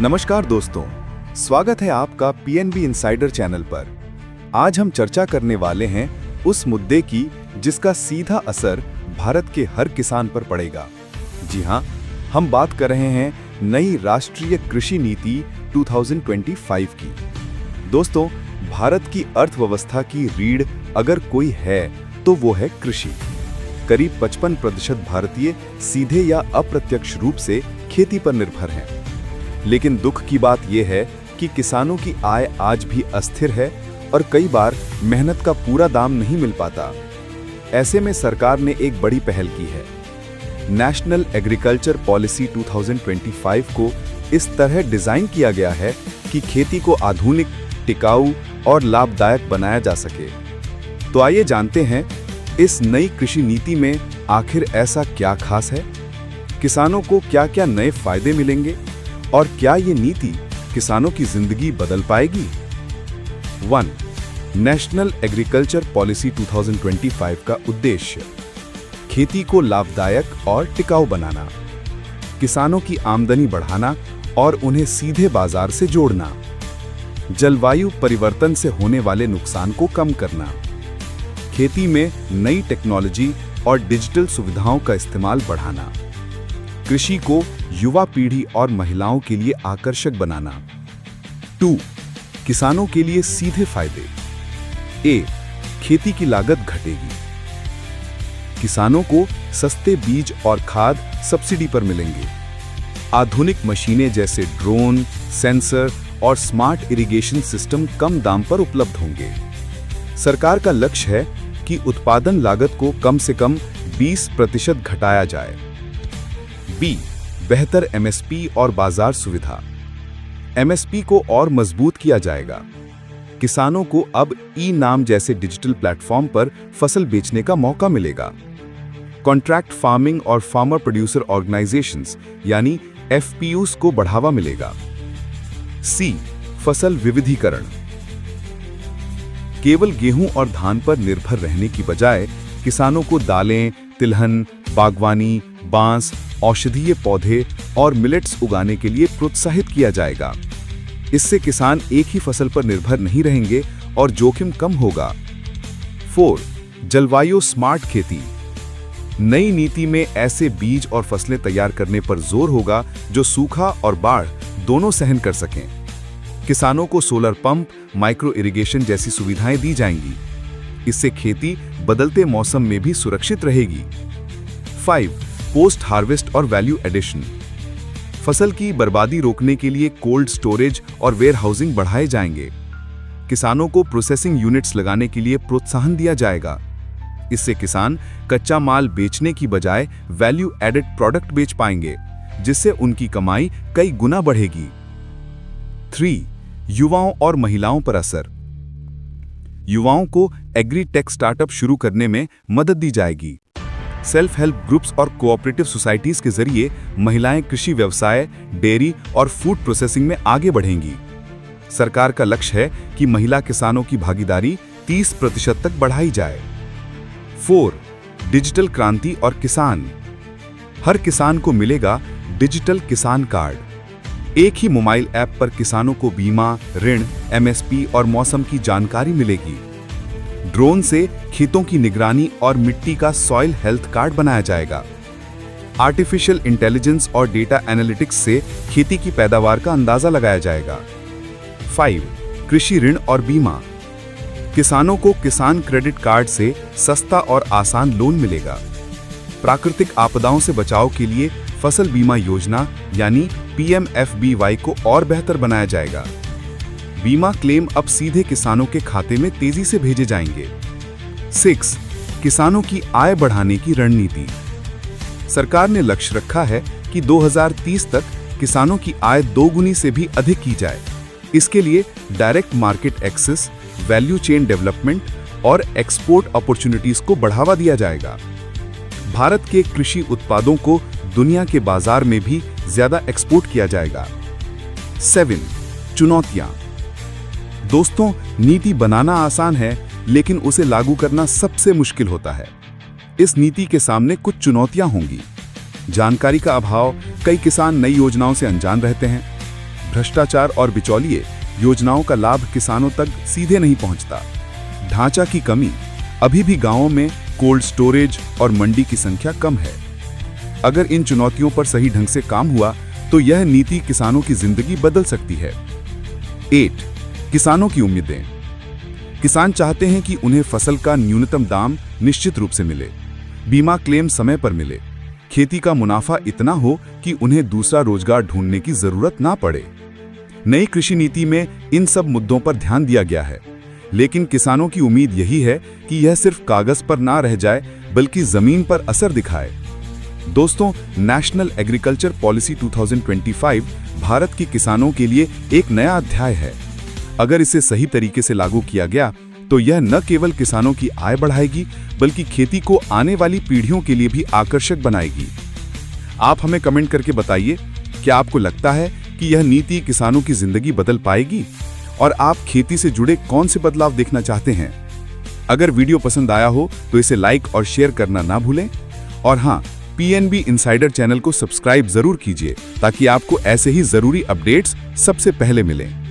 नमस्कार दोस्तों, स्वागत है आपका पीएनबी इनसाइडर चैनल पर। आज हम चर्चा करने वाले हैं उस मुद्दे की जिसका सीधा असर भारत के हर किसान पर पड़ेगा। जी हां, हम बात कर रहे हैं नई राष्ट्रीय कृषि नीति 2025 की। दोस्तों, भारत की अर्थव्यवस्था की रीढ़ अगर कोई है तो वो है कृषि। करीब 55% भारतीय सीधे या अप्रत्यक्ष रूप से खेती पर निर्भर हैं। लेकिन दुख की बात यह है कि किसानों की आय आज भी अस्थिर है और कई बार मेहनत का पूरा दाम नहीं मिल पाता। ऐसे में सरकार ने एक बड़ी पहल की है। नेशनल एग्रीकल्चर पॉलिसी 2025 को इस तरह डिजाइन किया गया है कि खेती को आधुनिक, टिकाऊ और लाभदायक बनाया जा सके। तो आइए जानते हैं इस नई कृषि नीति में आखिर ऐसा क्या खास है, किसानों को क्या-क्या नए फायदे मिलेंगे और क्या ये नीति किसानों की जिंदगी बदल पाएगी। 1. नेशनल एग्रीकल्चर पॉलिसी 2025 का उद्देश्य खेती को लाभदायक और टिकाऊ बनाना, किसानों की आमदनी बढ़ाना और उन्हें सीधे बाजार से जोड़ना, जलवायु परिवर्तन से होने वाले नुकसान को कम करना, खेती में नई टेक्नोलॉजी और डिजिटल सुविधाओं का इस्तेमाल बढ़ाना, कृषि को युवा पीढ़ी और महिलाओं के लिए आकर्षक बनाना। 2. किसानों के लिए सीधे फायदे। ए. खेती की लागत घटेगी, किसानों को सस्ते बीज और खाद सब्सिडी पर मिलेंगे। आधुनिक मशीनें जैसे ड्रोन, सेंसर और स्मार्ट इरिगेशन सिस्टम कम दाम पर उपलब्ध होंगे। सरकार का लक्ष्य है कि उत्पादन लागत को कम से कम 20% घटाया जाए। बी. बेहतर एमएसपी और बाजार सुविधा। एमएसपी को और मजबूत किया जाएगा। किसानों को अब ई-नाम जैसे डिजिटल प्लेटफॉर्म पर फसल बेचने का मौका मिलेगा। कॉन्ट्रैक्ट फार्मिंग और फार्मर प्रोड्यूसर ऑर्गेनाइजेशंस यानी एफपीयूज को बढ़ावा मिलेगा। सी. फसल विविधीकरण। केवल गेहूं और धान पर निर्भर रहने की बजाय किसानों को दालें, तिलहन, बागवानी, बांस, औषधीय पौधे और मिलेट्स उगाने के लिए प्रोत्साहित किया जाएगा। इससे किसान एक ही फसल पर निर्भर नहीं रहेंगे और जोखिम कम होगा। 4. जलवायु स्मार्ट खेती। नई नीति में ऐसे बीज और फसलें तैयार करने पर जोर होगा जो सूखा और बाढ़ दोनों सहन कर सकें। किसानों को सोलर पंप, माइक्रो इरिगेशन जैसी सुविधाएं दी जाएंगी। इससे खेती बदलते मौसम में भी सुरक्षित रहेगी। 5. पोस्ट हार्वेस्ट और वैल्यू एडिशन। फसल की बर्बादी रोकने के लिए कोल्ड स्टोरेज और वेयर हाउसिंग बढ़ाए जाएंगे। किसानों को प्रोसेसिंग यूनिट्स लगाने के लिए प्रोत्साहन दिया जाएगा। इससे किसान कच्चा माल बेचने की बजाय वैल्यू एडेड प्रोडक्ट बेच पाएंगे, जिससे उनकी कमाई कई गुना बढ़ेगी। 3. युवाओं और महिलाओं पर असर। युवाओं को एग्री टेक स्टार्टअप शुरू करने में मदद दी जाएगी। सेल्फ हेल्प ग्रुप्स और कोऑपरेटिव सोसाइटीज के जरिए महिलाएं कृषि व्यवसाय, डेयरी और फूड प्रोसेसिंग में आगे बढ़ेंगी। सरकार का लक्ष्य है कि महिला किसानों की भागीदारी 30% तक बढ़ाई जाए। 4. डिजिटल क्रांति और किसान। हर किसान को मिलेगा डिजिटल किसान कार्ड। एक ही मोबाइल ऐप पर किसानों को बीमा, ऋण, एमएसपी और मौसम की जानकारी मिलेगी। ड्रोन से खेतों की निगरानी और मिट्टी का सॉइल हेल्थ कार्ड बनाया जाएगा। आर्टिफिशियल इंटेलिजेंस और डेटा एनालिटिक्स से खेती की पैदावार का अंदाजा लगाया जाएगा। 5. कृषि ऋण और बीमा। किसानों को किसान क्रेडिट कार्ड से सस्ता और आसान लोन मिलेगा। प्राकृतिक आपदाओं से बचाव के लिए फसल बीमा योजना यानी पीएमएफबीवाई को और बेहतर बनाया जाएगा। बीमा क्लेम अब सीधे किसानों के खाते में तेजी से भेजे जाएंगे। 6. किसानों की आय बढ़ाने की रणनीति। सरकार ने लक्ष्य रखा है कि 2030 तक किसानों की आय 2 गुनी से भी अधिक की जाए। इसके लिए direct market access, value chain development और एक्सपोर्ट अपॉर्चुनिटीज को बढ़ावा दिया जाएगा। भारत के कृषि उत्पादों को दुनिया के बाजार में भी ज्यादा एक्सपोर्ट किया जाएगा। 7. चुनौतियां। दोस्तों, नीति बनाना आसान है, लेकिन उसे लागू करना सबसे मुश्किल होता है। इस नीति के सामने कुछ चुनौतियां होंगी। जानकारी का अभाव, कई किसान नई योजनाओं से अनजान रहते हैं। भ्रष्टाचार और बिचौलिए योजनाओं का लाभ किसानों तक सीधे नहीं पहुंचता। ढांचा की कमी, अभी भी गांवों में कोल्ड स्टोरेज और मंडी की संख्या कम है। अगर इन चुनौतियों पर सही ढंग से काम हुआ तो यह नीति किसानों की जिंदगी बदल सकती है। 8. किसानों की उम्मीदें। किसान चाहते हैं कि उन्हें फसल का न्यूनतम दाम निश्चित रूप से मिले, बीमा क्लेम समय पर मिले, खेती का मुनाफा इतना हो कि उन्हें दूसरा रोजगार ढूंढने की जरूरत ना पड़े। नई कृषि नीति में इन सब मुद्दों पर ध्यान दिया गया है, लेकिन किसानों की उम्मीद यही है कि यह सिर्फ कागज पर ना रह जाए बल्कि जमीन पर असर दिखाए। दोस्तों, नेशनल एग्रीकल्चर पॉलिसी 2025 भारत के किसानों के लिए एक नया अध्याय है। अगर इसे सही तरीके से लागू किया गया तो यह न केवल किसानों की आय बढ़ाएगी बल्कि खेती को आने वाली पीढ़ियों के लिए भी आकर्षक बनाएगी। आप हमें कमेंट करके बताइए, क्या आपको लगता है कि यह नीति किसानों की जिंदगी बदल पाएगी और आप खेती से जुड़े कौन से बदलाव देखना चाहते हैं? अगर वीडियो पसंद आया हो तो इसे लाइक और शेयर करना ना भूलें। और हाँ, PNB इनसाइडर चैनल को सब्सक्राइब जरूर कीजिए ताकि आपको ऐसे ही जरूरी अपडेट्स सबसे पहले मिलें।